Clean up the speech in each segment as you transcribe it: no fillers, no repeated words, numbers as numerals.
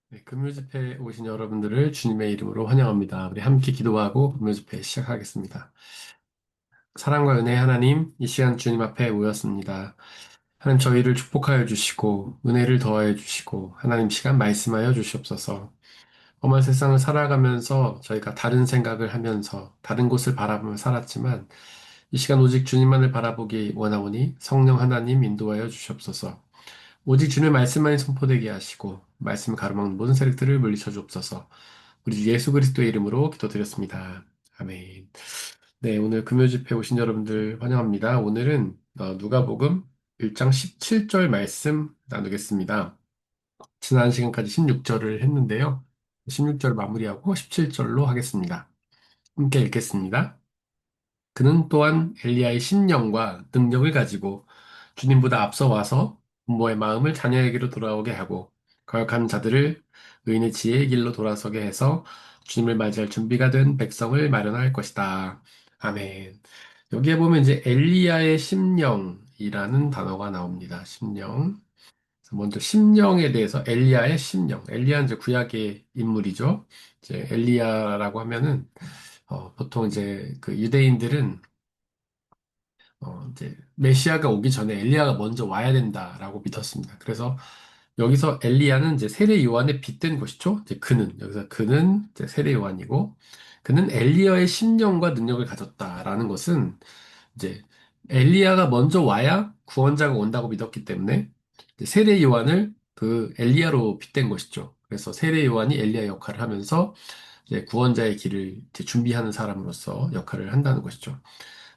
네, 금요 집회에 오신 여러분들을 주님의 이름으로 환영합니다. 우리 함께 기도하고 금요 집회 시작하겠습니다. 사랑과 은혜 하나님, 이 시간 주님 앞에 모였습니다. 하나님 저희를 축복하여 주시고 은혜를 더하여 주시고 하나님 시간 말씀하여 주시옵소서. 험한 세상을 살아가면서 저희가 다른 생각을 하면서 다른 곳을 바라보며 살았지만 이 시간 오직 주님만을 바라보기 원하오니 성령 하나님 인도하여 주시옵소서. 오직 주님의 말씀만이 선포되게 하시고 말씀을 가로막는 모든 세력들을 물리쳐 주옵소서. 우리 주 예수 그리스도의 이름으로 기도드렸습니다. 아멘. 네, 오늘 금요 집회 오신 여러분들 환영합니다. 오늘은 누가복음 1장 17절 말씀 나누겠습니다. 지난 시간까지 16절을 했는데요. 16절 마무리하고 17절로 하겠습니다. 함께 읽겠습니다. 그는 또한 엘리야의 심령과 능력을 가지고 주님보다 앞서 와서 부모의 마음을 자녀에게로 돌아오게 하고 거역한 자들을 의인의 지혜의 길로 돌아서게 해서 주님을 맞이할 준비가 된 백성을 마련할 것이다. 아멘. 여기에 보면 이제 엘리야의 심령이라는 단어가 나옵니다. 심령. 그래서 먼저 심령에 대해서 엘리야의 심령. 엘리야는 이제 구약의 인물이죠. 이제 엘리야라고 하면은 보통 이제 그 유대인들은 이제 메시아가 오기 전에 엘리야가 먼저 와야 된다라고 믿었습니다. 그래서 여기서 엘리야는 이제 세례 요한에 빗댄 것이죠. 이제 그는 이제 세례 요한이고 그는 엘리야의 심령과 능력을 가졌다라는 것은 이제 엘리야가 먼저 와야 구원자가 온다고 믿었기 때문에 이제 세례 요한을 그 엘리야로 빗댄 것이죠. 그래서 세례 요한이 엘리야 역할을 하면서 이제 구원자의 길을 이제 준비하는 사람으로서 역할을 한다는 것이죠.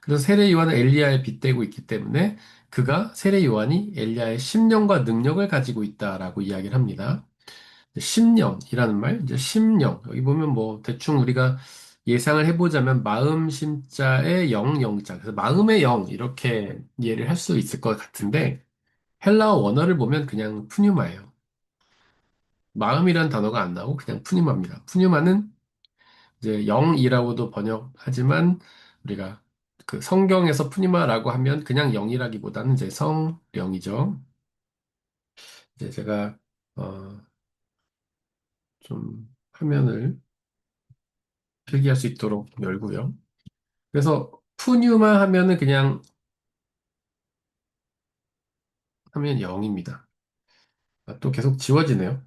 그래서 세례 요한은 엘리야에 빗대고 있기 때문에 그가 세례 요한이 엘리야의 심령과 능력을 가지고 있다라고 이야기를 합니다. 심령이라는 말, 이제 심령. 여기 보면 뭐 대충 우리가 예상을 해보자면 마음 심자의 영, 영자. 그래서 마음의 영 이렇게 이해를 할 수 있을 것 같은데 헬라어 원어를 보면 그냥 푸뉴마예요. 마음이란 단어가 안 나오고 그냥 푸뉴마입니다. 푸뉴마는 이제 영이라고도 번역하지만 우리가 그 성경에서 푸니마라고 하면 그냥 영이라기보다는 이제 성령이죠. 이제 제가 어, 좀 화면을 필기할 수 있도록 열고요. 그래서 푸뉴마 하면은 그냥 하면 영입니다. 아, 또 계속 지워지네요.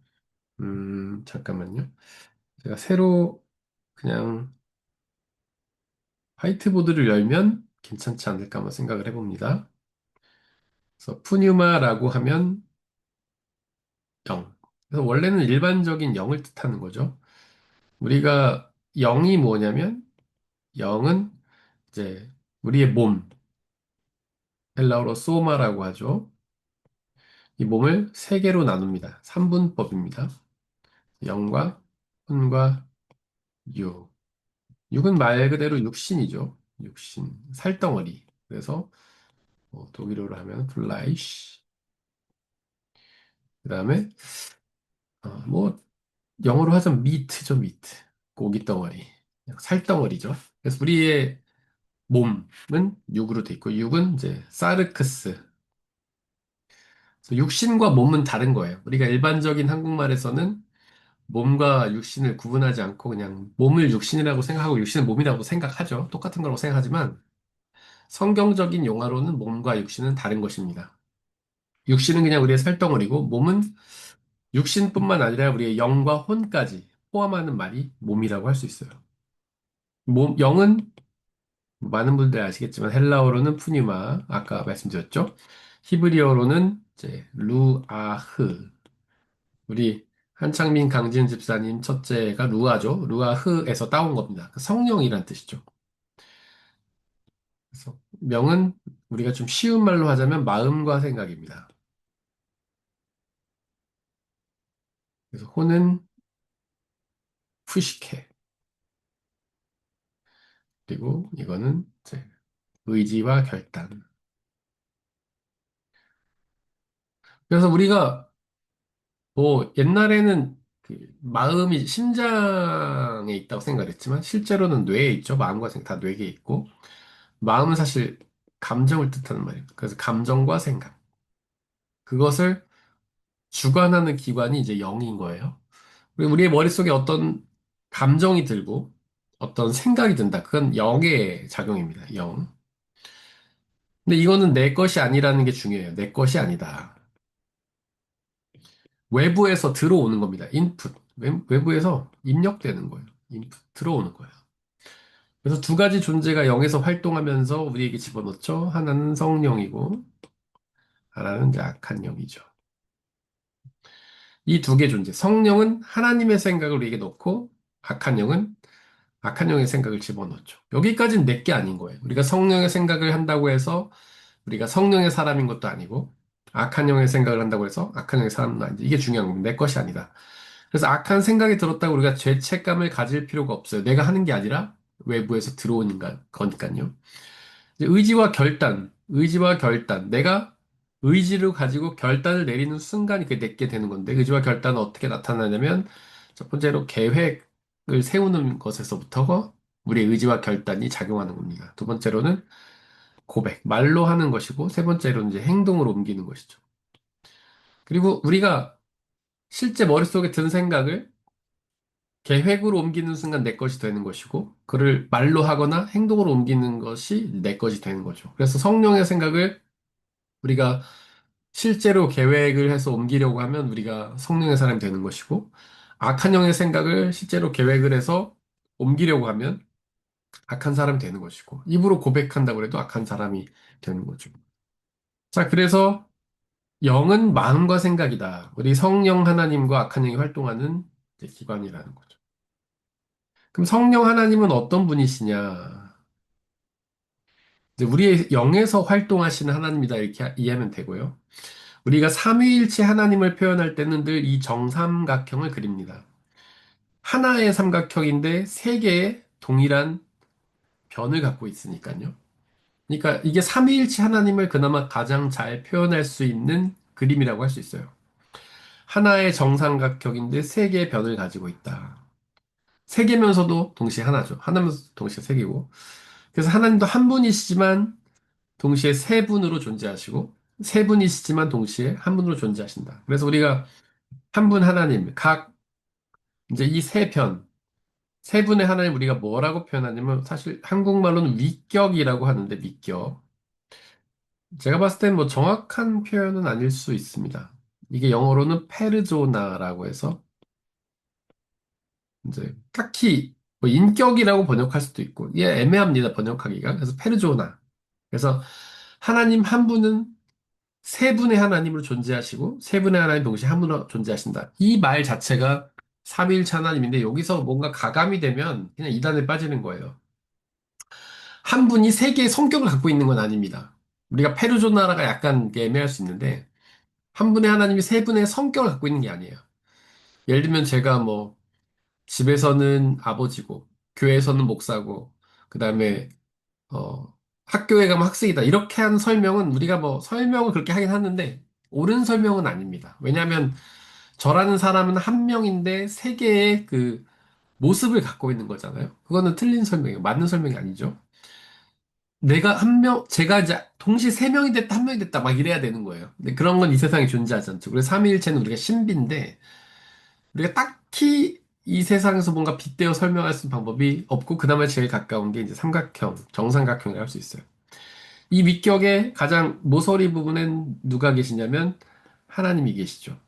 잠깐만요. 제가 새로 그냥 화이트보드를 열면 괜찮지 않을까 한번 생각을 해봅니다. 그래서 푸뉴마라고 하면 영. 그래서 원래는 일반적인 영을 뜻하는 거죠. 우리가 영이 뭐냐면 영은 이제 우리의 몸, 헬라어로 소마라고 하죠. 이 몸을 세 개로 나눕니다. 삼분법입니다. 영과 혼과 육. 육은 말 그대로 육신이죠. 육신, 살덩어리. 그래서 독일어로 하면 플라이시. 그다음에 뭐 영어로 하자면 미트죠, 미트. 고기 덩어리. 살덩어리죠. 그래서 우리의 몸은 육으로 돼 있고 육은 이제 사르크스. 그래서 육신과 몸은 다른 거예요. 우리가 일반적인 한국말에서는 몸과 육신을 구분하지 않고 그냥 몸을 육신이라고 생각하고 육신은 몸이라고 생각하죠. 똑같은 거라고 생각하지만 성경적인 용어로는 몸과 육신은 다른 것입니다. 육신은 그냥 우리의 살덩어리고 몸은 육신뿐만 아니라 우리의 영과 혼까지 포함하는 말이 몸이라고 할 수 있어요. 영은 많은 분들이 아시겠지만 헬라어로는 푸니마, 아까 말씀드렸죠. 히브리어로는 이제 루아흐. 우리 한창민 강진 집사님 첫째가 루아죠. 루아흐에서 따온 겁니다. 그 성령이란 뜻이죠. 그래서 명은 우리가 좀 쉬운 말로 하자면 마음과 생각입니다. 그래서 호는 푸시케. 그리고 이거는 이제 의지와 결단. 그래서 우리가 뭐 옛날에는 그 마음이 심장에 있다고 생각했지만 실제로는 뇌에 있죠. 마음과 생각 다 뇌에 있고 마음은 사실 감정을 뜻하는 말입니다. 그래서 감정과 생각 그것을 주관하는 기관이 이제 영인 거예요. 우리의 머릿속에 어떤 감정이 들고 어떤 생각이 든다. 그건 영의 작용입니다. 영. 근데 이거는 내 것이 아니라는 게 중요해요. 내 것이 아니다. 외부에서 들어오는 겁니다. 인풋. 외부에서 입력되는 거예요. 인풋. 들어오는 거예요. 그래서 두 가지 존재가 영에서 활동하면서 우리에게 집어넣죠. 하나는 성령이고, 하나는 이제 악한 영이죠. 이 두 개 존재. 성령은 하나님의 생각을 우리에게 넣고, 악한 영은 악한 영의 생각을 집어넣죠. 여기까지는 내 게 아닌 거예요. 우리가 성령의 생각을 한다고 해서 우리가 성령의 사람인 것도 아니고, 악한 영의 생각을 한다고 해서 악한 영의 사람은 아니지. 이게 중요한 겁니다. 내 것이 아니다. 그래서 악한 생각이 들었다고 우리가 죄책감을 가질 필요가 없어요. 내가 하는 게 아니라 외부에서 들어오는 거니까요. 이제 의지와 결단. 내가 의지를 가지고 결단을 내리는 순간이 그게 내게 되는 건데, 의지와 결단은 어떻게 나타나냐면, 첫 번째로 계획을 세우는 것에서부터 우리의 의지와 결단이 작용하는 겁니다. 두 번째로는 고백, 말로 하는 것이고, 세 번째로는 이제 행동으로 옮기는 것이죠. 그리고 우리가 실제 머릿속에 든 생각을 계획으로 옮기는 순간 내 것이 되는 것이고, 그를 말로 하거나 행동으로 옮기는 것이 내 것이 되는 거죠. 그래서 성령의 생각을 우리가 실제로 계획을 해서 옮기려고 하면 우리가 성령의 사람이 되는 것이고, 악한 영의 생각을 실제로 계획을 해서 옮기려고 하면 악한 사람이 되는 것이고, 입으로 고백한다고 해도 악한 사람이 되는 거죠. 자, 그래서 영은 마음과 생각이다. 우리 성령 하나님과 악한 영이 활동하는 이제 기관이라는 거죠. 그럼 성령 하나님은 어떤 분이시냐? 이제 우리의 영에서 활동하시는 하나님이다 이렇게 이해하면 되고요. 우리가 삼위일체 하나님을 표현할 때는 늘 이 정삼각형을 그립니다. 하나의 삼각형인데 세 개의 동일한 변을 갖고 있으니까요. 그러니까 이게 삼위일체 하나님을 그나마 가장 잘 표현할 수 있는 그림이라고 할 수 있어요. 하나의 정삼각형인데 세 개의 변을 가지고 있다. 세 개면서도 동시에 하나죠. 하나면서 동시에 세 개고. 그래서 하나님도 한 분이시지만 동시에 세 분으로 존재하시고 세 분이시지만 동시에 한 분으로 존재하신다. 그래서 우리가 한 분 하나님, 각 이제 이 세 편, 세 분의 하나님 우리가 뭐라고 표현하냐면 사실 한국말로는 위격이라고 하는데 위격. 제가 봤을 땐 뭐 정확한 표현은 아닐 수 있습니다. 이게 영어로는 페르조나라고 해서 이제 딱히 뭐 인격이라고 번역할 수도 있고 이게 애매합니다. 번역하기가. 그래서 페르조나. 그래서 하나님 한 분은 세 분의 하나님으로 존재하시고 세 분의 하나님 동시에 한 분으로 존재하신다. 이 말 자체가 삼위일체 하나님인데 여기서 뭔가 가감이 되면 그냥 이단에 빠지는 거예요. 한 분이 세 개의 성격을 갖고 있는 건 아닙니다. 우리가 페르소나가 약간 애매할 수 있는데 한 분의 하나님이 세 분의 성격을 갖고 있는 게 아니에요. 예를 들면 제가 뭐 집에서는 아버지고 교회에서는 목사고 그다음에 어 학교에 가면 학생이다. 이렇게 하는 설명은 우리가 뭐 설명을 그렇게 하긴 하는데 옳은 설명은 아닙니다. 왜냐하면 저라는 사람은 한 명인데 세 개의 그 모습을 갖고 있는 거잖아요. 그거는 틀린 설명이에요. 맞는 설명이 아니죠. 내가 한 명, 제가 이제 동시에 세 명이 됐다, 한 명이 됐다, 막 이래야 되는 거예요. 근데 그런 건 이 세상에 존재하지 않죠. 그래서 삼위일체는 우리가 신비인데, 우리가 딱히 이 세상에서 뭔가 빗대어 설명할 수 있는 방법이 없고, 그나마 제일 가까운 게 이제 삼각형, 정삼각형이라고 할 수 있어요. 이 위격의 가장 모서리 부분엔 누가 계시냐면, 하나님이 계시죠.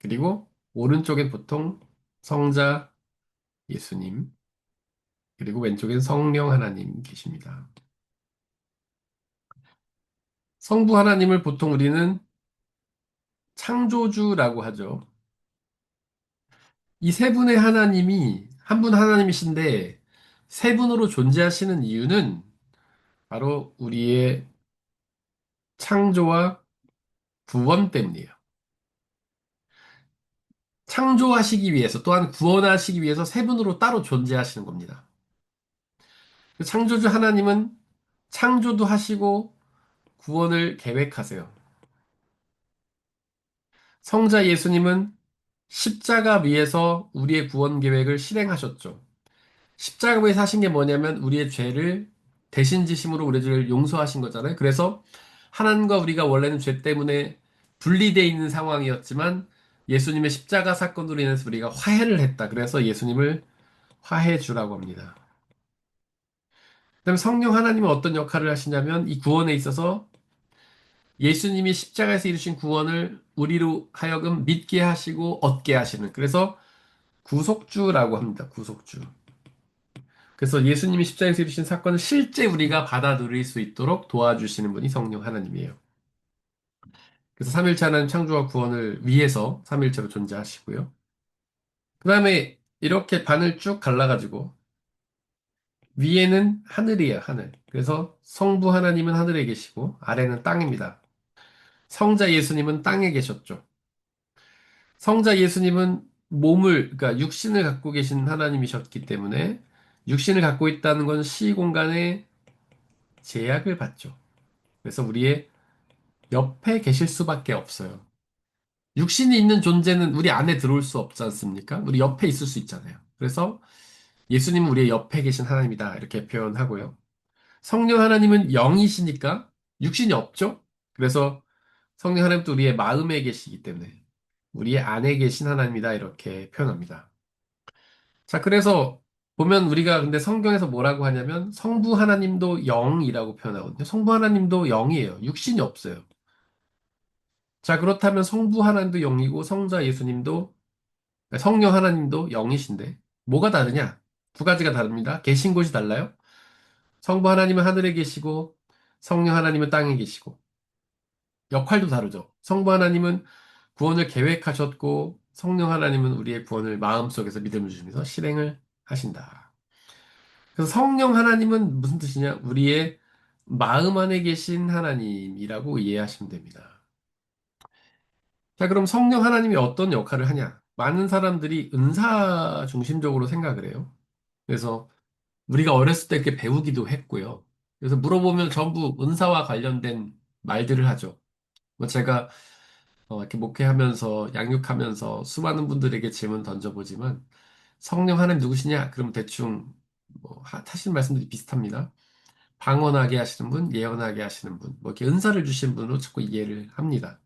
그리고 오른쪽엔 보통 성자 예수님, 그리고 왼쪽엔 성령 하나님 계십니다. 성부 하나님을 보통 우리는 창조주라고 하죠. 이 세 분의 하나님이 한 분 하나님이신데 세 분으로 존재하시는 이유는 바로 우리의 창조와 구원 때문이에요. 창조하시기 위해서 또한 구원하시기 위해서 세 분으로 따로 존재하시는 겁니다. 그 창조주 하나님은 창조도 하시고 구원을 계획하세요. 성자 예수님은 십자가 위에서 우리의 구원 계획을 실행하셨죠. 십자가 위에 사신 게 뭐냐면 우리의 죄를 대신 지심으로 우리의 죄를 용서하신 거잖아요. 그래서 하나님과 우리가 원래는 죄 때문에 분리되어 있는 상황이었지만 예수님의 십자가 사건으로 인해서 우리가 화해를 했다. 그래서 예수님을 화해주라고 합니다. 그다음에 성령 하나님은 어떤 역할을 하시냐면 이 구원에 있어서 예수님이 십자가에서 이루신 구원을 우리로 하여금 믿게 하시고 얻게 하시는 그래서 구속주라고 합니다. 구속주. 그래서 예수님이 십자가에서 이루신 사건을 실제 우리가 받아 누릴 수 있도록 도와주시는 분이 성령 하나님이에요. 그래서 삼일체 하나님 창조와 구원을 위해서 삼일체로 존재하시고요. 그 다음에 이렇게 반을 쭉 갈라가지고 위에는 하늘이에요, 하늘. 그래서 성부 하나님은 하늘에 계시고 아래는 땅입니다. 성자 예수님은 땅에 계셨죠. 성자 예수님은 그러니까 육신을 갖고 계신 하나님이셨기 때문에 육신을 갖고 있다는 건 시공간에 제약을 받죠. 그래서 우리의 옆에 계실 수밖에 없어요. 육신이 있는 존재는 우리 안에 들어올 수 없지 않습니까? 우리 옆에 있을 수 있잖아요. 그래서 예수님은 우리의 옆에 계신 하나님이다. 이렇게 표현하고요. 성령 하나님은 영이시니까 육신이 없죠? 그래서 성령 하나님도 우리의 마음에 계시기 때문에 우리의 안에 계신 하나님이다. 이렇게 표현합니다. 자, 그래서 보면 우리가 근데 성경에서 뭐라고 하냐면 성부 하나님도 영이라고 표현하거든요. 성부 하나님도 영이에요. 육신이 없어요. 자, 그렇다면 성부 하나님도 영이고 성자 예수님도 성령 하나님도 영이신데 뭐가 다르냐? 두 가지가 다릅니다. 계신 곳이 달라요. 성부 하나님은 하늘에 계시고 성령 하나님은 땅에 계시고 역할도 다르죠. 성부 하나님은 구원을 계획하셨고 성령 하나님은 우리의 구원을 마음속에서 믿음을 주시면서 실행을 하신다. 그래서 성령 하나님은 무슨 뜻이냐? 우리의 마음 안에 계신 하나님이라고 이해하시면 됩니다. 자, 그럼 성령 하나님이 어떤 역할을 하냐? 많은 사람들이 은사 중심적으로 생각을 해요. 그래서 우리가 어렸을 때 이렇게 배우기도 했고요. 그래서 물어보면 전부 은사와 관련된 말들을 하죠. 뭐 제가 이렇게 목회하면서 양육하면서 수많은 분들에게 질문 던져보지만 성령 하나님 누구시냐? 그럼 대충 뭐 하시는 말씀들이 비슷합니다. 방언하게 하시는 분, 예언하게 하시는 분, 뭐 이렇게 은사를 주신 분으로 자꾸 이해를 합니다.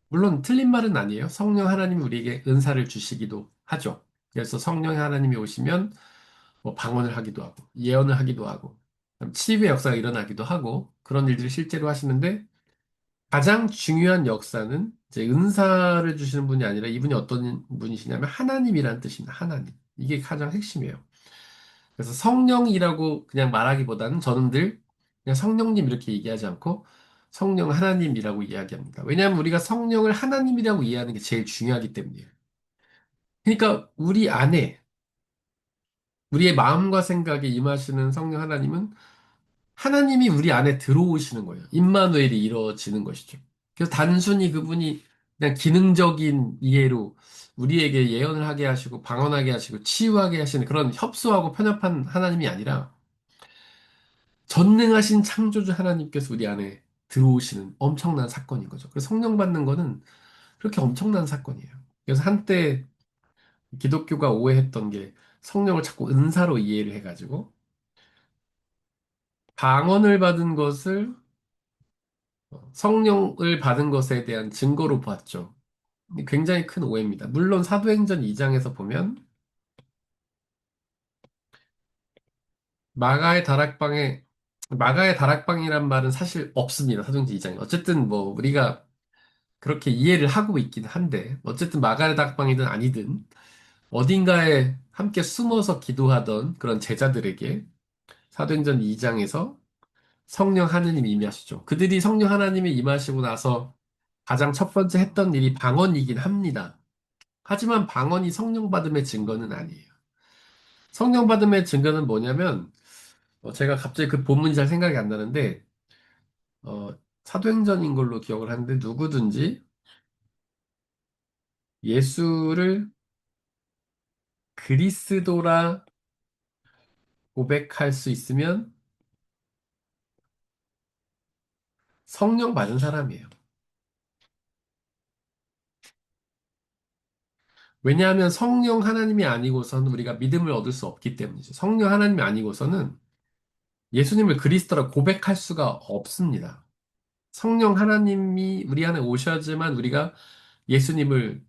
물론 틀린 말은 아니에요. 성령 하나님이 우리에게 은사를 주시기도 하죠. 그래서 성령 하나님이 오시면 뭐 방언을 하기도 하고, 예언을 하기도 하고, 치유의 역사가 일어나기도 하고, 그런 일들을 실제로 하시는데, 가장 중요한 역사는 이제 은사를 주시는 분이 아니라 이분이 어떤 분이시냐면 하나님이라는 뜻입니다. 하나님. 이게 가장 핵심이에요. 그래서 성령이라고 그냥 말하기보다는 저는 늘 그냥 성령님 이렇게 얘기하지 않고 성령 하나님이라고 이야기합니다. 왜냐하면 우리가 성령을 하나님이라고 이해하는 게 제일 중요하기 때문이에요. 그러니까 우리 안에 우리의 마음과 생각에 임하시는 성령 하나님은 하나님이 우리 안에 들어오시는 거예요. 임마누엘이 이루어지는 것이죠. 그래서 단순히 그분이 그냥 기능적인 이해로 우리에게 예언을 하게 하시고 방언하게 하시고 치유하게 하시는 그런 협소하고 편협한 하나님이 아니라 전능하신 창조주 하나님께서 우리 안에 들어오시는 엄청난 사건인 거죠. 그래서 성령 받는 거는 그렇게 엄청난 사건이에요. 그래서 한때 기독교가 오해했던 게 성령을 자꾸 은사로 이해를 해가지고 방언을 받은 것을 성령을 받은 것에 대한 증거로 봤죠. 굉장히 큰 오해입니다. 물론 사도행전 2장에서 보면 마가의 다락방에 마가의 다락방이란 말은 사실 없습니다. 사도행전 2장에. 어쨌든 뭐 우리가 그렇게 이해를 하고 있긴 한데 어쨌든 마가의 다락방이든 아니든 어딘가에 함께 숨어서 기도하던 그런 제자들에게 사도행전 2장에서 성령 하느님이 임하시죠. 그들이 성령 하나님이 임하시고 나서 가장 첫 번째 했던 일이 방언이긴 합니다. 하지만 방언이 성령 받음의 증거는 아니에요. 성령 받음의 증거는 뭐냐면 제가 갑자기 그 본문이 잘 생각이 안 나는데 어, 사도행전인 걸로 기억을 하는데 누구든지 예수를 그리스도라 고백할 수 있으면 성령 받은 사람이에요. 왜냐하면 성령 하나님이 아니고서는 우리가 믿음을 얻을 수 없기 때문이죠. 성령 하나님이 아니고서는 예수님을 그리스도라 고백할 수가 없습니다. 성령 하나님이 우리 안에 오셔야지만 우리가 예수님을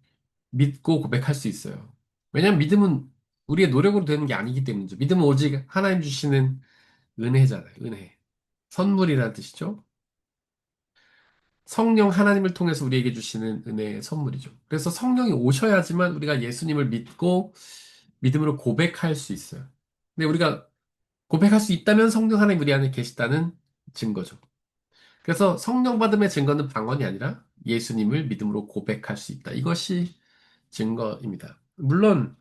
믿고 고백할 수 있어요. 왜냐하면 믿음은 우리의 노력으로 되는 게 아니기 때문이죠. 믿음은 오직 하나님 주시는 은혜잖아요. 은혜. 선물이라는 뜻이죠. 성령 하나님을 통해서 우리에게 주시는 은혜의 선물이죠. 그래서 성령이 오셔야지만 우리가 예수님을 믿고 믿음으로 고백할 수 있어요. 근데 우리가 고백할 수 있다면 성령 하나님 우리 안에 계시다는 증거죠. 그래서 성령 받음의 증거는 방언이 아니라 예수님을 믿음으로 고백할 수 있다. 이것이 증거입니다. 물론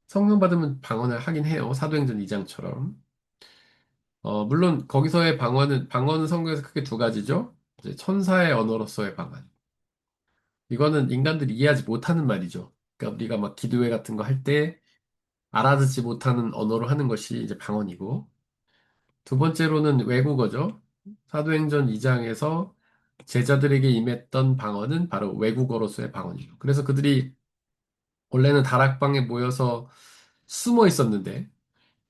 성령 받으면 방언을 하긴 해요. 사도행전 2장처럼. 물론 거기서의 방언은 성경에서 크게 두 가지죠. 이제 천사의 언어로서의 방언. 이거는 인간들이 이해하지 못하는 말이죠. 그러니까 우리가 막 기도회 같은 거 할 때 알아듣지 못하는 언어로 하는 것이 이제 방언이고, 두 번째로는 외국어죠. 사도행전 2장에서 제자들에게 임했던 방언은 바로 외국어로서의 방언이죠. 그래서 그들이 원래는 다락방에 모여서 숨어 있었는데,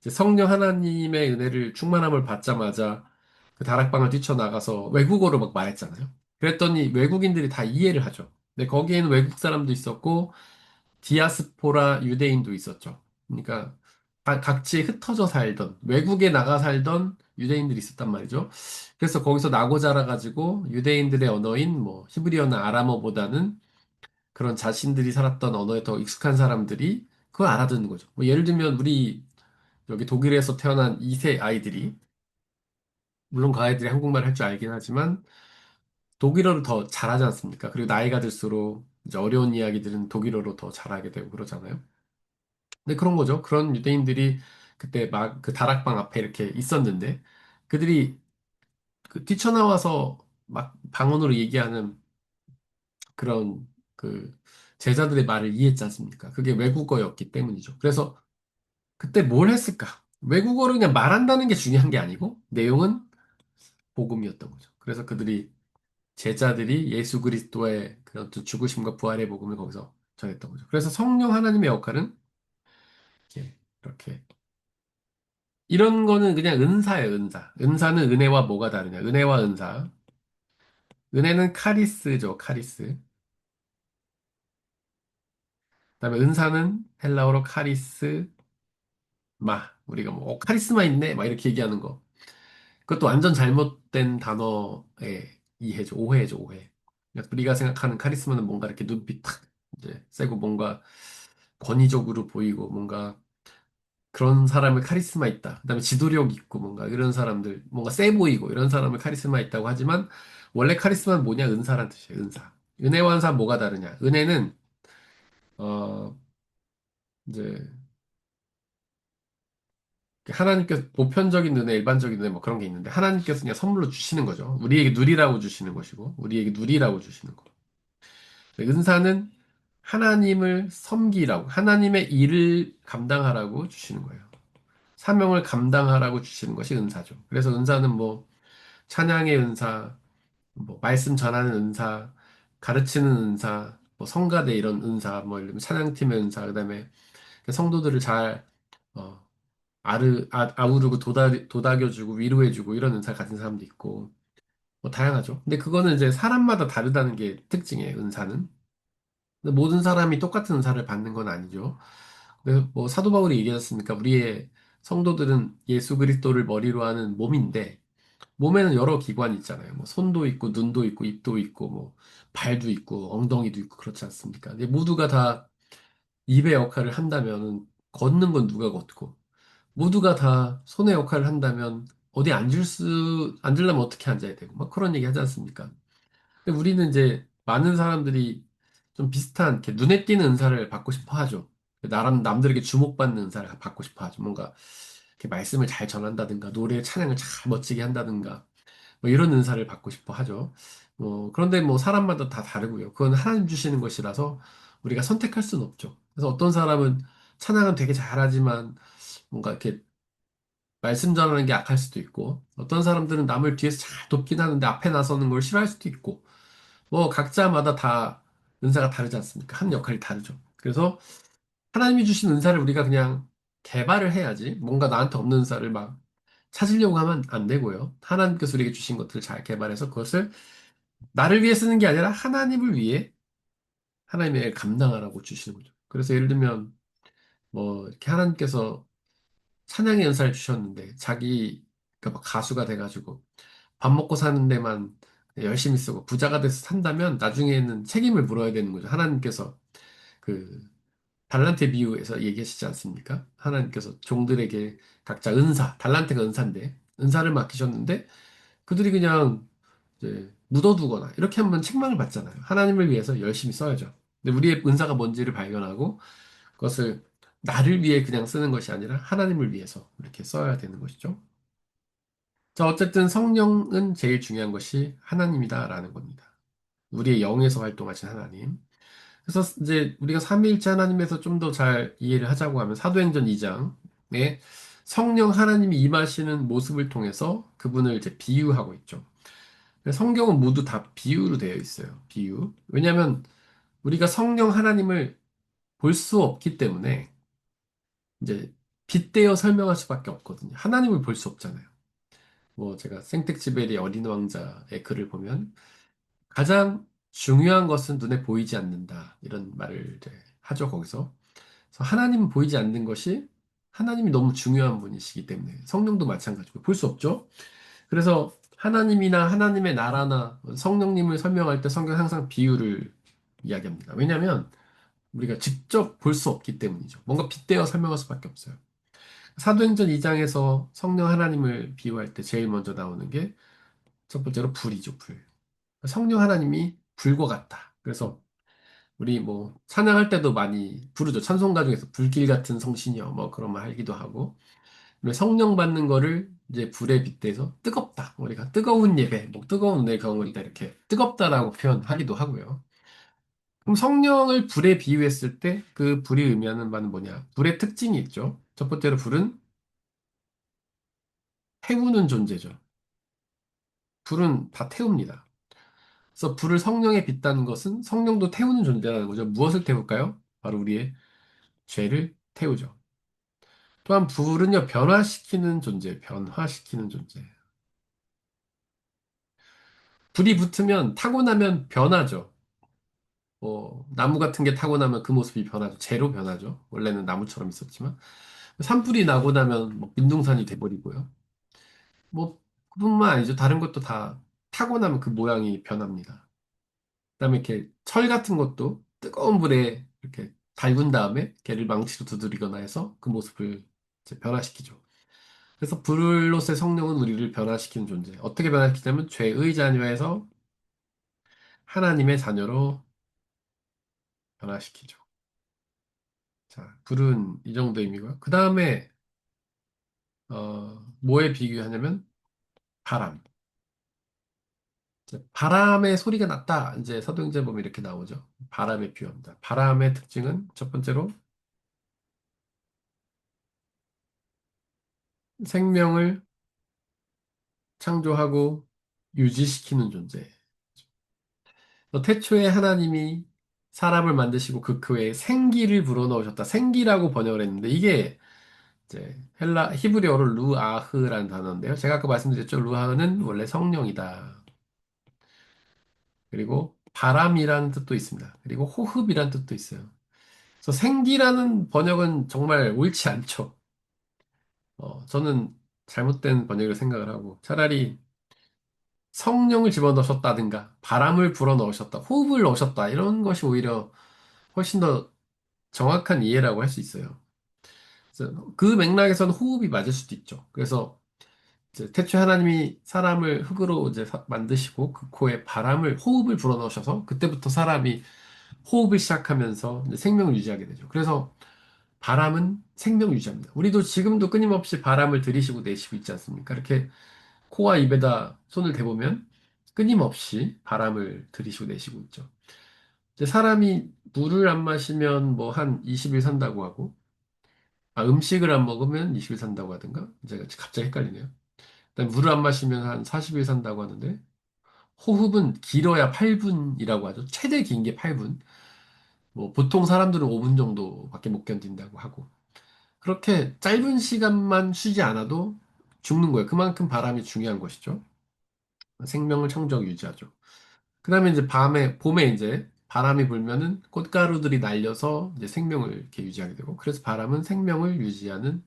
이제 성령 하나님의 은혜를 충만함을 받자마자 그 다락방을 뛰쳐나가서 외국어로 막 말했잖아요. 그랬더니 외국인들이 다 이해를 하죠. 근데 거기에는 외국 사람도 있었고, 디아스포라 유대인도 있었죠. 그러니까 각지에 흩어져 살던 외국에 나가 살던 유대인들이 있었단 말이죠. 그래서 거기서 나고 자라가지고 유대인들의 언어인 뭐 히브리어나 아람어보다는 그런 자신들이 살았던 언어에 더 익숙한 사람들이 그걸 알아듣는 거죠. 뭐 예를 들면 우리 여기 독일에서 태어난 2세 아이들이 물론 그 아이들이 한국말 할 줄 알긴 하지만 독일어를 더 잘하지 않습니까? 그리고 나이가 들수록 이제 어려운 이야기들은 독일어로 더 잘하게 되고 그러잖아요. 근데 그런 거죠. 그런 유대인들이 그때 막 그 다락방 앞에 이렇게 있었는데 그들이 그 뛰쳐나와서 막 방언으로 얘기하는 그런 그 제자들의 말을 이해했지 않습니까? 그게 외국어였기 때문이죠. 그래서 그때 뭘 했을까? 외국어로 그냥 말한다는 게 중요한 게 아니고 내용은 복음이었던 거죠. 그래서 제자들이 예수 그리스도의 그런 또 죽으심과 부활의 복음을 거기서 전했던 거죠. 그래서 성령 하나님의 역할은 이렇게 이런 거는 그냥 은사예요, 은사. 은사는 은혜와 뭐가 다르냐? 은혜와 은사. 은혜는 카리스죠, 카리스. 그다음에 은사는 헬라어로 카리스마. 우리가 뭐, 카리스마 있네? 막 이렇게 얘기하는 거. 그것도 완전 잘못된 단어의 이해죠, 오해죠, 오해. 그러니까 우리가 생각하는 카리스마는 뭔가 이렇게 눈빛 탁, 이제, 세고 뭔가 권위적으로 보이고 뭔가 그런 사람을 카리스마 있다. 그다음에 지도력 있고 뭔가 이런 사람들 뭔가 세 보이고 이런 사람을 카리스마 있다고 하지만 원래 카리스마는 뭐냐? 은사란 뜻이에요. 은사. 은혜와 은사 뭐가 다르냐? 은혜는 어 이제 하나님께서 보편적인 은혜, 일반적인 은혜 뭐 그런 게 있는데 하나님께서 그냥 선물로 주시는 거죠. 우리에게 누리라고 주시는 것이고 우리에게 누리라고 주시는 거. 은사는 하나님을 섬기라고 하나님의 일을 감당하라고 주시는 거예요. 사명을 감당하라고 주시는 것이 은사죠. 그래서 은사는 뭐 찬양의 은사, 뭐 말씀 전하는 은사, 가르치는 은사, 뭐 성가대 이런 은사, 뭐 예를 들면 찬양팀의 은사, 그다음에 성도들을 잘 어, 아우르고 도닥여주고 위로해주고 이런 은사 가진 사람도 있고 뭐 다양하죠. 근데 그거는 이제 사람마다 다르다는 게 특징이에요. 은사는. 근데 모든 사람이 똑같은 은사를 받는 건 아니죠. 그래서 뭐 사도 바울이 얘기했습니까? 우리의 성도들은 예수 그리스도를 머리로 하는 몸인데 몸에는 여러 기관이 있잖아요. 뭐 손도 있고 눈도 있고 입도 있고 뭐 발도 있고 엉덩이도 있고 그렇지 않습니까? 근데 모두가 다 입의 역할을 한다면 걷는 건 누가 걷고 모두가 다 손의 역할을 한다면 어디 앉으려면 어떻게 앉아야 되고 막 그런 얘기 하지 않습니까? 근데 우리는 이제 많은 사람들이 좀 비슷한 이렇게 눈에 띄는 은사를 받고 싶어 하죠. 나름 남들에게 주목받는 은사를 받고 싶어 하죠. 뭔가 이렇게 말씀을 잘 전한다든가 노래 찬양을 잘 멋지게 한다든가 뭐 이런 은사를 받고 싶어 하죠. 그런데 뭐 사람마다 다 다르고요. 그건 하나님 주시는 것이라서 우리가 선택할 수는 없죠. 그래서 어떤 사람은 찬양은 되게 잘하지만 뭔가 이렇게 말씀 전하는 게 약할 수도 있고 어떤 사람들은 남을 뒤에서 잘 돕긴 하는데 앞에 나서는 걸 싫어할 수도 있고 뭐 각자마다 다 은사가 다르지 않습니까? 한 역할이 다르죠. 그래서 하나님이 주신 은사를 우리가 그냥 개발을 해야지 뭔가 나한테 없는 은사를 막 찾으려고 하면 안 되고요. 하나님께서 우리에게 주신 것들을 잘 개발해서 그것을 나를 위해 쓰는 게 아니라 하나님을 위해 하나님의 일 감당하라고 주시는 거죠. 그래서 예를 들면 뭐 이렇게 하나님께서 찬양의 은사를 주셨는데 자기가 막 가수가 돼가지고 밥 먹고 사는 데만 열심히 쓰고 부자가 돼서 산다면 나중에는 책임을 물어야 되는 거죠. 하나님께서 그 달란트 비유에서 얘기하시지 않습니까? 하나님께서 종들에게 각자 은사, 달란트가 은사인데 은사를 맡기셨는데 그들이 그냥 이제 묻어두거나 이렇게 하면 책망을 받잖아요. 하나님을 위해서 열심히 써야죠. 근데 우리의 은사가 뭔지를 발견하고 그것을 나를 위해 그냥 쓰는 것이 아니라 하나님을 위해서 이렇게 써야 되는 것이죠. 자, 어쨌든 성령은 제일 중요한 것이 하나님이다라는 겁니다. 우리의 영에서 활동하신 하나님. 그래서 이제 우리가 삼위일체 하나님에서 좀 더 잘 이해를 하자고 하면 사도행전 2장에 성령 하나님이 임하시는 모습을 통해서 그분을 이제 비유하고 있죠. 성경은 모두 다 비유로 되어 있어요. 비유. 왜냐하면 우리가 성령 하나님을 볼 수 없기 때문에 이제 빗대어 설명할 수밖에 없거든요. 하나님을 볼 수 없잖아요. 뭐 제가 생텍쥐베리 어린 왕자의 글을 보면 가장 중요한 것은 눈에 보이지 않는다. 이런 말을 이제 하죠, 거기서. 그래서 하나님은 보이지 않는 것이 하나님이 너무 중요한 분이시기 때문에 성령도 마찬가지고 볼 수 없죠. 그래서 하나님이나 하나님의 나라나 성령님을 설명할 때 성경 항상 비유를 이야기합니다. 왜냐하면 우리가 직접 볼 수 없기 때문이죠. 뭔가 빗대어 설명할 수밖에 없어요. 사도행전 2장에서 성령 하나님을 비유할 때 제일 먼저 나오는 게 첫 번째로 불이죠, 불. 성령 하나님이 불과 같다. 그래서 우리 뭐 찬양할 때도 많이 부르죠. 찬송가 중에서 불길 같은 성신이여 뭐 그런 말 하기도 하고. 그리고 성령 받는 거를 이제 불에 빗대서 뜨겁다. 우리가 뜨거운 예배, 뭐 뜨거운 내 경험이다 이렇게 뜨겁다라고 표현하기도 하고요. 그럼 성령을 불에 비유했을 때 그 불이 의미하는 바는 뭐냐? 불의 특징이 있죠. 첫 번째로 불은 태우는 존재죠. 불은 다 태웁니다. 그래서 불을 성령에 빚다는 것은 성령도 태우는 존재라는 거죠. 무엇을 태울까요? 바로 우리의 죄를 태우죠. 또한 불은요, 변화시키는 존재, 변화시키는 존재. 불이 붙으면 타고 나면 변하죠. 나무 같은 게 타고 나면 그 모습이 변하죠. 재로 변하죠. 원래는 나무처럼 있었지만. 산불이 나고 나면 뭐 민둥산이 돼버리고요. 뭐, 그뿐만 아니죠. 다른 것도 다 타고 나면 그 모양이 변합니다. 그다음에 이렇게 철 같은 것도 뜨거운 불에 이렇게 달군 다음에 걔를 망치로 두드리거나 해서 그 모습을 이제 변화시키죠. 그래서 불로서의 성령은 우리를 변화시키는 존재. 어떻게 변화시키냐면 죄의 자녀에서 하나님의 자녀로 변화시키죠. 자, 불은 이 정도 의미고요. 그 다음에 뭐에 비교하냐면 바람. 이제 바람의 소리가 났다. 이제 사도행전 보면 이렇게 나오죠. 바람에 비유합니다. 바람의 특징은 첫 번째로 생명을 창조하고 유지시키는 존재. 태초에 하나님이 사람을 만드시고 그 외에 생기를 불어넣으셨다. 생기라고 번역을 했는데 이게 이제 히브리어로 루아흐라는 단어인데요. 제가 아까 말씀드렸죠. 루아흐는 원래 성령이다. 그리고 바람이라는 뜻도 있습니다. 그리고 호흡이라는 뜻도 있어요. 그래서 생기라는 번역은 정말 옳지 않죠. 저는 잘못된 번역을 생각을 하고 차라리 성령을 집어넣으셨다든가 바람을 불어넣으셨다, 호흡을 넣으셨다 이런 것이 오히려 훨씬 더 정확한 이해라고 할 수 있어요. 그래서 그 맥락에서는 호흡이 맞을 수도 있죠. 그래서 이제 태초에 하나님이 사람을 흙으로 이제 만드시고 그 코에 바람을 호흡을 불어넣으셔서 그때부터 사람이 호흡을 시작하면서 이제 생명을 유지하게 되죠. 그래서 바람은 생명 유지합니다. 우리도 지금도 끊임없이 바람을 들이쉬고 내쉬고 있지 않습니까? 이렇게 코와 입에다 손을 대보면 끊임없이 바람을 들이쉬고 내쉬고 있죠. 이제 사람이 물을 안 마시면 뭐 한 20일 산다고 하고, 음식을 안 먹으면 20일 산다고 하든가, 제가 갑자기 헷갈리네요. 그다음에 물을 안 마시면 한 40일 산다고 하는데, 호흡은 길어야 8분이라고 하죠. 최대 긴 게 8분. 뭐 보통 사람들은 5분 정도밖에 못 견딘다고 하고. 그렇게 짧은 시간만 쉬지 않아도 죽는 거예요. 그만큼 바람이 중요한 것이죠. 생명을 청정 유지하죠. 그 다음에 이제 봄에 이제 바람이 불면은 꽃가루들이 날려서 이제 생명을 이렇게 유지하게 되고, 그래서 바람은 생명을 유지하는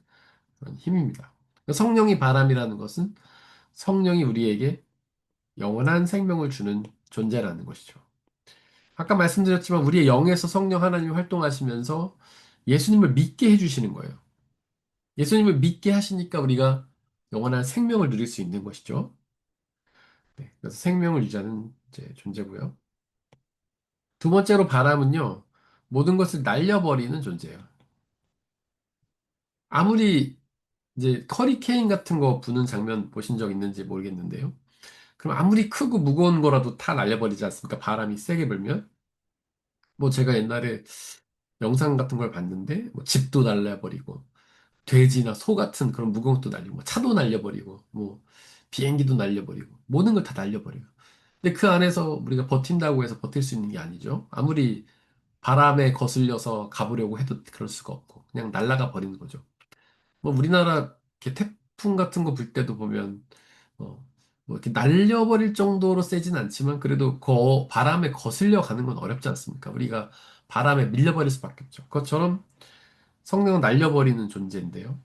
그런 힘입니다. 성령이 바람이라는 것은 성령이 우리에게 영원한 생명을 주는 존재라는 것이죠. 아까 말씀드렸지만 우리의 영에서 성령 하나님이 활동하시면서 예수님을 믿게 해주시는 거예요. 예수님을 믿게 하시니까 우리가 영원한 생명을 누릴 수 있는 것이죠. 네, 그래서 생명을 유지하는 이제 존재고요. 두 번째로 바람은요, 모든 것을 날려버리는 존재예요. 아무리 이제 커리케인 같은 거 부는 장면 보신 적 있는지 모르겠는데요. 그럼 아무리 크고 무거운 거라도 다 날려버리지 않습니까? 바람이 세게 불면. 뭐 제가 옛날에 영상 같은 걸 봤는데, 뭐 집도 날려버리고, 돼지나 소 같은 그런 무거운 것도 날리고, 뭐 차도 날려버리고, 뭐 비행기도 날려버리고, 모든 걸 다 날려버려요. 근데 그 안에서 우리가 버틴다고 해서 버틸 수 있는 게 아니죠. 아무리 바람에 거슬려서 가보려고 해도 그럴 수가 없고, 그냥 날아가 버리는 거죠. 뭐 우리나라 이렇게 태풍 같은 거 불 때도 보면, 뭐 이렇게 날려버릴 정도로 세진 않지만, 그래도 바람에 거슬려 가는 건 어렵지 않습니까? 우리가 바람에 밀려버릴 수밖에 없죠. 그것처럼 성령은 날려버리는 존재인데요.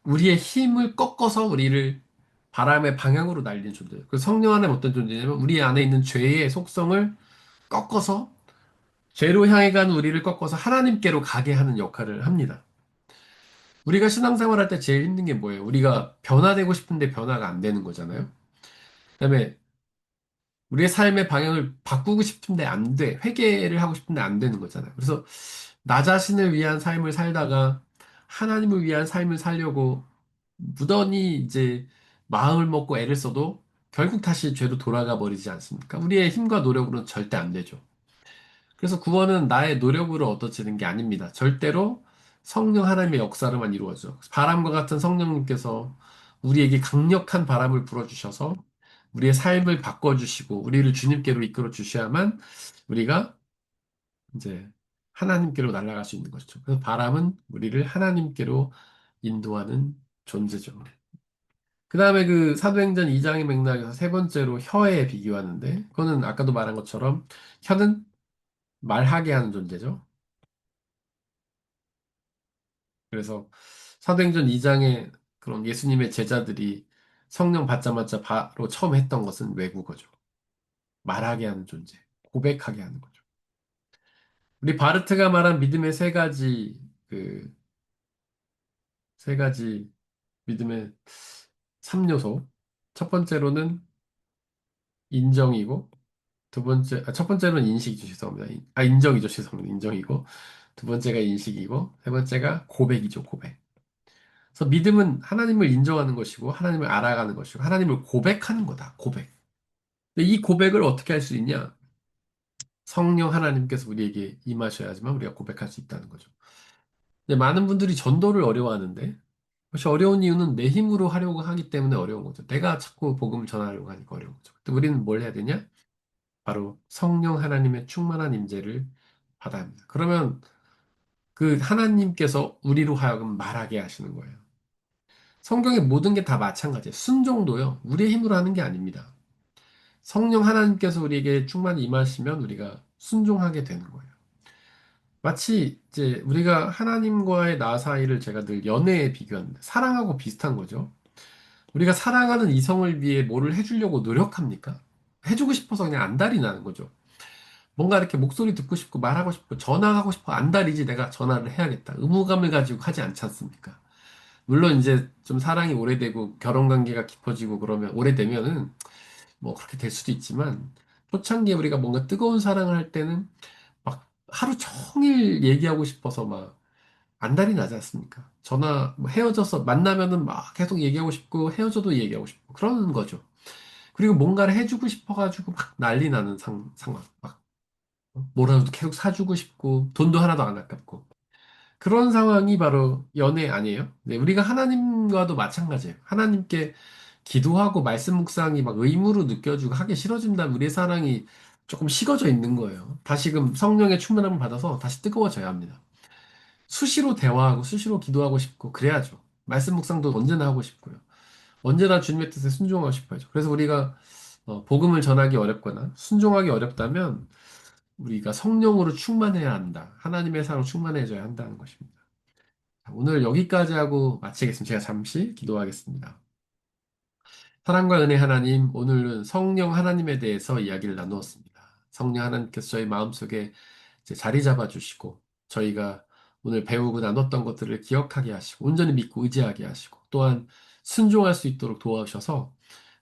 우리의 힘을 꺾어서 우리를 바람의 방향으로 날리는 존재예요. 그 성령 안에 어떤 존재냐면 우리 안에 있는 죄의 속성을 꺾어서 죄로 향해 가는 우리를 꺾어서 하나님께로 가게 하는 역할을 합니다. 우리가 신앙생활 할 때 제일 힘든 게 뭐예요? 우리가 변화되고 싶은데 변화가 안 되는 거잖아요. 그다음에 우리의 삶의 방향을 바꾸고 싶은데 안 돼. 회개를 하고 싶은데 안 되는 거잖아요. 그래서 나 자신을 위한 삶을 살다가 하나님을 위한 삶을 살려고 무던히 이제 마음을 먹고 애를 써도 결국 다시 죄로 돌아가 버리지 않습니까? 우리의 힘과 노력으로는 절대 안 되죠. 그래서 구원은 나의 노력으로 얻어지는 게 아닙니다. 절대로 성령 하나님의 역사로만 이루어져. 바람과 같은 성령님께서 우리에게 강력한 바람을 불어주셔서 우리의 삶을 바꿔주시고 우리를 주님께로 이끌어 주셔야만 우리가 이제 하나님께로 날아갈 수 있는 것이죠. 그래서 바람은 우리를 하나님께로 인도하는 존재죠. 그 다음에 그 사도행전 2장의 맥락에서 세 번째로 혀에 비교하는데, 그거는 아까도 말한 것처럼 혀는 말하게 하는 존재죠. 그래서 사도행전 2장에 그런 예수님의 제자들이 성령 받자마자 바로 처음 했던 것은 외국어죠. 말하게 하는 존재, 고백하게 하는 거죠. 우리 바르트가 말한 믿음의 그, 세 가지 믿음의 3요소. 첫 번째로는 인정이고, 첫 번째로는 인식이죠. 죄송합니다. 인정이죠. 죄송합니다. 인정이고, 두 번째가 인식이고, 세 번째가 고백이죠. 고백. 그래서 믿음은 하나님을 인정하는 것이고, 하나님을 알아가는 것이고, 하나님을 고백하는 거다. 고백. 근데 이 고백을 어떻게 할 수 있냐? 성령 하나님께서 우리에게 임하셔야지만 우리가 고백할 수 있다는 거죠. 근데 많은 분들이 전도를 어려워하는데, 그것이 어려운 이유는 내 힘으로 하려고 하기 때문에 어려운 거죠. 내가 자꾸 복음을 전하려고 하니까 어려운 거죠. 근데 우리는 뭘 해야 되냐? 바로 성령 하나님의 충만한 임재를 받아야 합니다. 그러면 그 하나님께서 우리로 하여금 말하게 하시는 거예요. 성경의 모든 게 다 마찬가지예요. 순종도요. 우리의 힘으로 하는 게 아닙니다. 성령 하나님께서 우리에게 충만히 임하시면 우리가 순종하게 되는 거예요. 마치 이제 우리가 하나님과의 나 사이를 제가 늘 연애에 비교합니다. 사랑하고 비슷한 거죠. 우리가 사랑하는 이성을 위해 뭐를 해주려고 노력합니까? 해주고 싶어서 그냥 안달이 나는 거죠. 뭔가 이렇게 목소리 듣고 싶고 말하고 싶고 전화하고 싶어 안달이지 내가 전화를 해야겠다. 의무감을 가지고 하지 않지 않습니까? 물론 이제 좀 사랑이 오래되고 결혼 관계가 깊어지고 그러면 오래되면은 뭐 그렇게 될 수도 있지만 초창기에 우리가 뭔가 뜨거운 사랑을 할 때는 막 하루 종일 얘기하고 싶어서 막 안달이 나지 않습니까? 전화 뭐 헤어져서 만나면은 막 계속 얘기하고 싶고 헤어져도 얘기하고 싶고 그러는 거죠. 그리고 뭔가를 해주고 싶어가지고 막 난리 나는 상황. 막 뭐라도 계속 사주고 싶고 돈도 하나도 안 아깝고 그런 상황이 바로 연애 아니에요? 네, 우리가 하나님과도 마찬가지예요. 하나님께 기도하고 말씀 묵상이 막 의무로 느껴지고 하기 싫어진다면 우리의 사랑이 조금 식어져 있는 거예요. 다시금 성령의 충만함을 받아서 다시 뜨거워져야 합니다. 수시로 대화하고 수시로 기도하고 싶고 그래야죠. 말씀 묵상도 언제나 하고 싶고요. 언제나 주님의 뜻에 순종하고 싶어야죠. 그래서 우리가 복음을 전하기 어렵거나 순종하기 어렵다면 우리가 성령으로 충만해야 한다. 하나님의 사랑으로 충만해져야 한다는 것입니다. 자, 오늘 여기까지 하고 마치겠습니다. 제가 잠시 기도하겠습니다. 사랑과 은혜 하나님, 오늘은 성령 하나님에 대해서 이야기를 나누었습니다. 성령 하나님께서 저희 마음속에 이제 자리 잡아 주시고, 저희가 오늘 배우고 나눴던 것들을 기억하게 하시고, 온전히 믿고 의지하게 하시고, 또한 순종할 수 있도록 도와주셔서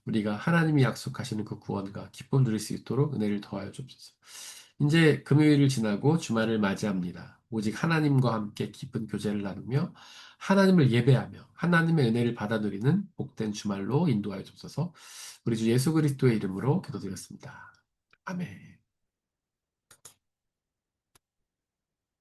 우리가 하나님이 약속하시는 그 구원과 기쁨 누릴 수 있도록 은혜를 더하여 주옵소서. 이제 금요일을 지나고 주말을 맞이합니다. 오직 하나님과 함께 깊은 교제를 나누며 하나님을 예배하며 하나님의 은혜를 받아 누리는 복된 주말로 인도하여 주옵소서. 우리 주 예수 그리스도의 이름으로 기도드렸습니다. 아멘.